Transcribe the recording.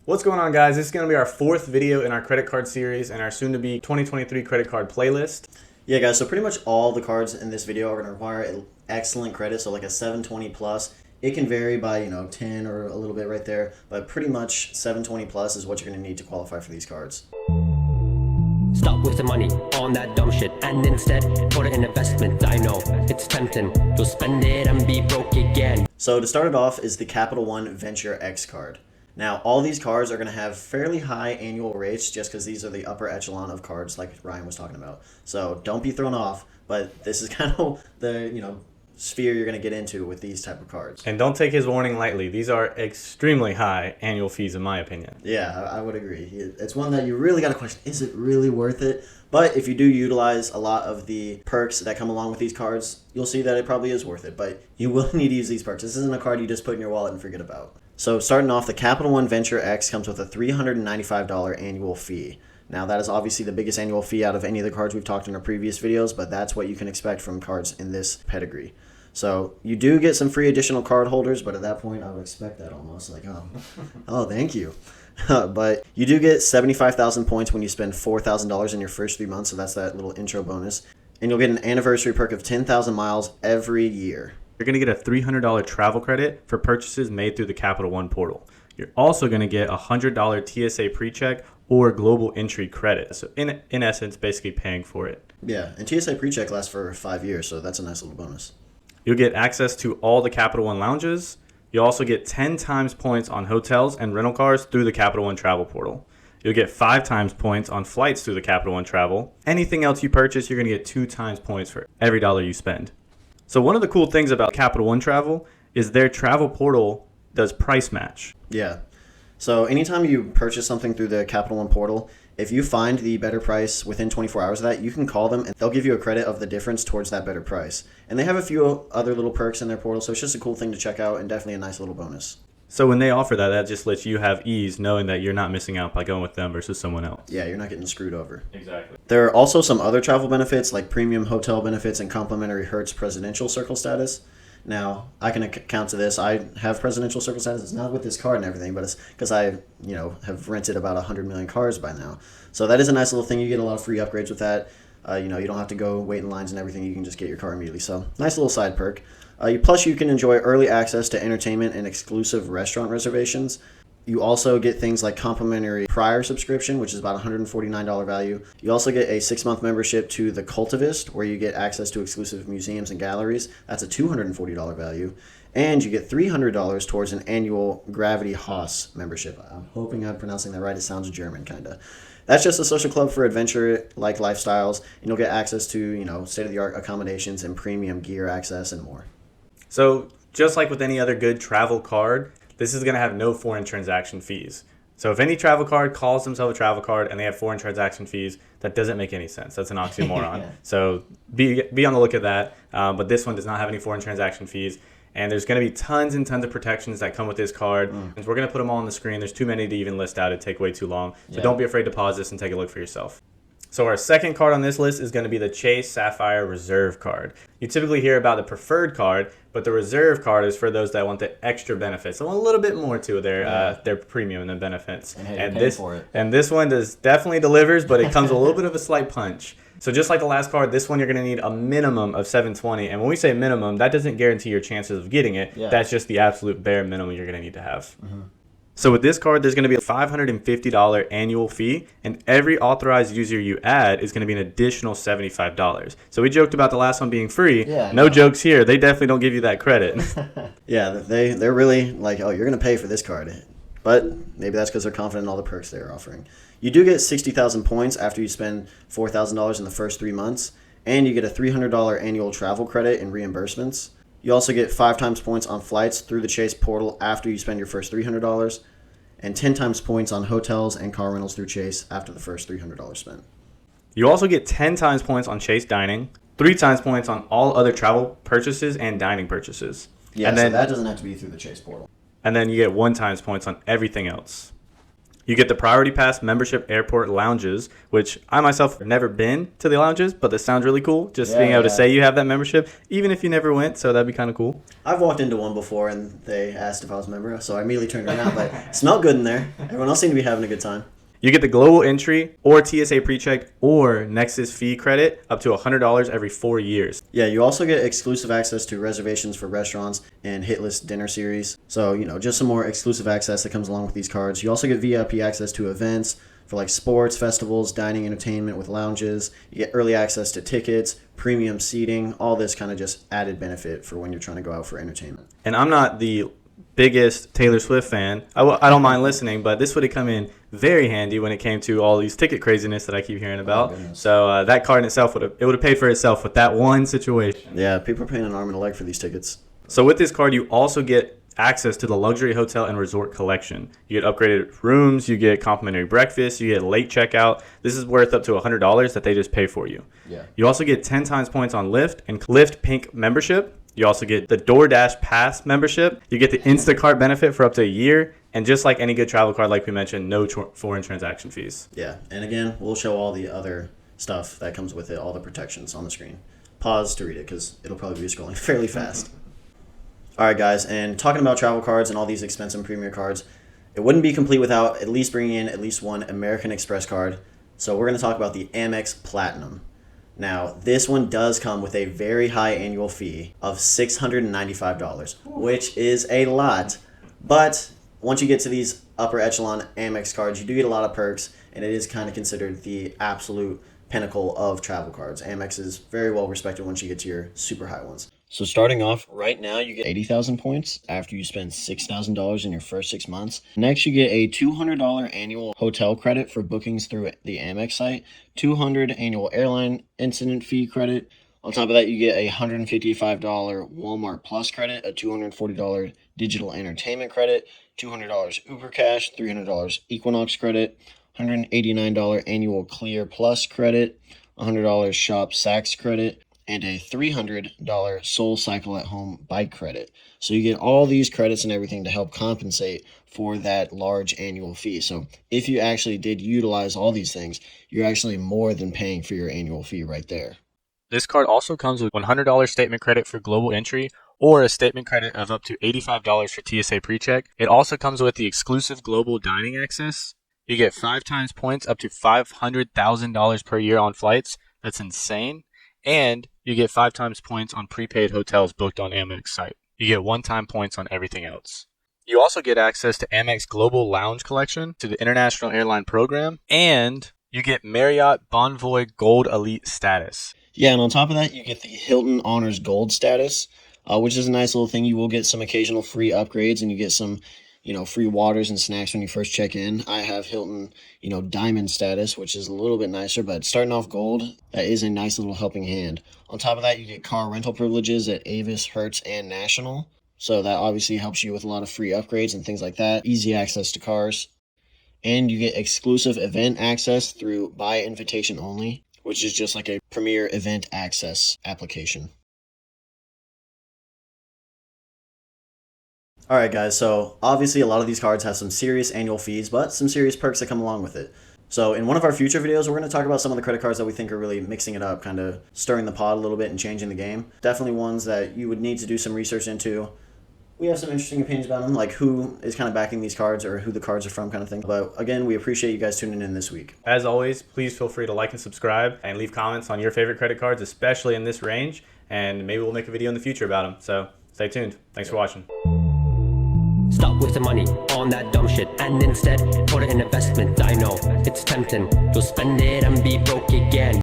What's going on, guys? This is going to be our fourth video in our credit card series and our soon-to-be 2023 credit card playlist. Yeah, guys, so pretty much all the cards in this video are going to require excellent credit, so like a 720 plus. It can vary by, 10 or a little bit right there, but pretty much 720 plus is what you're going to need to qualify for these cards. Stop wasting money on that dumb shit and instead put it in investment. I know it's tempting. You'll spend it and be broke again. So to start it off is the Capital One Venture X card. Now, all these cards are going to have fairly high annual rates just because these are the upper echelon of cards like Ryan was talking about. So don't be thrown off, but this is kind of the, sphere you're going to get into with these type of cards. And don't take his warning lightly. These are extremely high annual fees in my opinion. Yeah, I would agree. It's one that you really got to question, is it really worth it? But if you do utilize a lot of the perks that come along with these cards, you'll see that it probably is worth it. But you will need to use these perks. This isn't a card you just put in your wallet and forget about. So starting off, the Capital One Venture X comes with a $395 annual fee. Now, that is obviously the biggest annual fee out of any of the cards we've talked in our previous videos, but that's what you can expect from cards in this pedigree. So you do get some free additional card holders, but at that point, I would expect that almost. Like, oh, thank you. But you do get 75,000 points when you spend $4,000 in your first 3 months, so that's that little intro bonus. And you'll get an anniversary perk of 10,000 miles every year. You're going to get a $300 travel credit for purchases made through the Capital One portal. You're also going to get a $100 TSA pre-check or global entry credit. So in essence, basically paying for it. Yeah, and TSA pre-check lasts for 5 years, so that's a nice little bonus. You'll get access to all the Capital One lounges. You'll also get 10 times points on hotels and rental cars through the Capital One travel portal. You'll get 5 times points on flights through the Capital One travel. Anything else you purchase, you're going to get 2 times points for every dollar you spend. So one of the cool things about Capital One Travel is their travel portal does price match. Yeah. So anytime you purchase something through the Capital One portal, if you find the better price within 24 hours of that, you can call them and they'll give you a credit of the difference towards that better price. And they have a few other little perks in their portal, so it's just a cool thing to check out and definitely a nice little bonus. So when they offer that, that just lets you have ease knowing that you're not missing out by going with them versus someone else. Yeah, you're not getting screwed over. Exactly. There are also some other travel benefits like premium hotel benefits and complimentary Hertz presidential circle status. Now, I can account to this. I have presidential circle status. It's not with this card and everything, but it's because I, have rented about 100 million cars by now. So that is a nice little thing. You get a lot of free upgrades with that. You don't have to go wait in lines and everything. You can just get your car immediately. So nice little side perk. Plus, you can enjoy early access to entertainment and exclusive restaurant reservations. You also get things like complimentary prior subscription, which is about $149 value. You also get a 6-month membership to the Cultivist, where you get access to exclusive museums and galleries. That's a $240 value. And you get $300 towards an annual Gravity Haus membership. I'm hoping I'm pronouncing that right. It sounds German, kind of. That's just a social club for adventure-like lifestyles, and you'll get access to, state-of-the-art accommodations and premium gear access and more. So just like with any other good travel card, this is going to have no foreign transaction fees. So if any travel card calls themselves a travel card and they have foreign transaction fees, that doesn't make any sense. That's an oxymoron. Yeah. So be on the look at that. But this one does not have any foreign transaction fees. And there's going to be tons and tons of protections that come with this card. And we're going to put them all on the screen. There's too many to even list out. It'd take way too long. So don't be afraid to pause this and take a look for yourself. So our second card on this list is going to be the Chase Sapphire Reserve card. You typically hear about the preferred card, but the Reserve card is for those that want the extra benefits. They want a little bit more to their premium and the benefits. And this one definitely delivers, but it comes with a little bit of a slight punch. So just like the last card, this one you're going to need a minimum of 720. And when we say minimum, that doesn't guarantee your chances of getting it. Yeah. That's just the absolute bare minimum you're going to need to have. Mm-hmm. So with this card, there's going to be a $550 annual fee, and every authorized user you add is going to be an additional $75. So we joked about the last one being free. Yeah, no jokes here. They definitely don't give you that credit. Yeah, they're really like, oh, you're going to pay for this card. But maybe that's because they're confident in all the perks they're offering. You do get 60,000 points after you spend $4,000 in the first 3 months, and you get a $300 annual travel credit in reimbursements. You also get 5 times points on flights through the Chase portal after you spend your first $300, and 10 times points on hotels and car rentals through Chase after the first $300 spent. You also get 10 times points on Chase dining, 3 times points on all other travel purchases and dining purchases. Yeah, and then, so that doesn't have to be through the Chase portal. And then you get 1 times points on everything else. You get the Priority Pass membership airport lounges, which I myself have never been to the lounges, but this sounds really cool. Just being able to say you have that membership, even if you never went, so that'd be kind of cool. I've walked into one before and they asked if I was a member, so I immediately turned around, but it smelled good in there. Everyone else seemed to be having a good time. You get the global entry or TSA PreCheck or Nexus fee credit up to $100 every 4 years. Yeah, you also get exclusive access to reservations for restaurants and hit list dinner series. So, you know, just some more exclusive access that comes along with these cards. You also get VIP access to events for like sports, festivals, dining, entertainment with lounges. You get early access to tickets, premium seating, all this kind of just added benefit for when you're trying to go out for entertainment. And I'm not the biggest Taylor Swift fan. I don't mind listening, but this would have come in very handy when it came to all these ticket craziness that I keep hearing about. So that card in itself would have paid for itself with that one situation. Yeah, people are paying an arm and a leg for these tickets. So with this card, you also get access to the luxury hotel and resort collection. You get upgraded rooms, you get complimentary breakfast, you get late checkout. This is worth up to $100 that they just pay for you. Yeah. You also get 10 times points on Lyft and Lyft Pink membership. You also get the DoorDash Pass membership. You get the Instacart benefit for up to a year. And just like any good travel card, like we mentioned, no foreign transaction fees. Yeah, and again, we'll show all the other stuff that comes with it, all the protections on the screen. Pause to read it because it'll probably be scrolling fairly fast. All right, guys, and talking about travel cards and all these expensive premier cards, it wouldn't be complete without at least bringing in at least one American Express card. So we're going to talk about the Amex Platinum. Now, this one does come with a very high annual fee of $695, which is a lot. But once you get to these upper echelon Amex cards, you do get a lot of perks, and it is kind of considered the absolute pinnacle of travel cards. Amex is very well respected once you get to your super high ones. So starting off right now, you get 80,000 points after you spend $6,000 in your first 6 months. Next, you get a $200 annual hotel credit for bookings through the Amex site, $200 annual airline incident fee credit. On top of that, you get a $155 Walmart Plus credit, a $240 digital entertainment credit, $200 Uber Cash, $300 Equinox credit, $189 annual Clear Plus credit, $100 Shop Saks credit, and a $300 Soul Cycle at Home bike credit. So you get all these credits and everything to help compensate for that large annual fee. So if you actually did utilize all these things, you're actually more than paying for your annual fee right there. This card also comes with $100 statement credit for global entry or a statement credit of up to $85 for TSA PreCheck. It also comes with the exclusive global dining access. You get 5 times points up to $500,000 per year on flights. That's insane. And you get 5 times points on prepaid hotels booked on Amex site. You get 1-time points on everything else. You also get access to Amex Global Lounge Collection, to the International Airline Program, and you get Marriott Bonvoy Gold Elite status. Yeah, and on top of that, you get the Hilton Honors Gold status, which is a nice little thing. You will get some occasional free upgrades, and you get some free waters and snacks when you first check in. I have Hilton, Diamond status, which is a little bit nicer, but starting off gold, that is a nice little helping hand. On top of that, you get car rental privileges at Avis, Hertz, and National. So that obviously helps you with a lot of free upgrades and things like that. Easy access to cars. And you get exclusive event access through By Invitation Only, which is just like a premier event access application. All right, guys, so obviously a lot of these cards have some serious annual fees, but some serious perks that come along with it. So in one of our future videos, we're going to talk about some of the credit cards that we think are really mixing it up, kind of stirring the pot a little bit and changing the game. Definitely ones that you would need to do some research into. We have some interesting opinions about them, like who is kind of backing these cards or who the cards are from kind of thing. But again, we appreciate you guys tuning in this week. As always, please feel free to like and subscribe and leave comments on your favorite credit cards, especially in this range. And maybe we'll make a video in the future about them. So stay tuned. Thanks for watching. Stop wasting money on that dumb shit and instead put it in investment. I know it's tempting, you'll spend it and be broke again.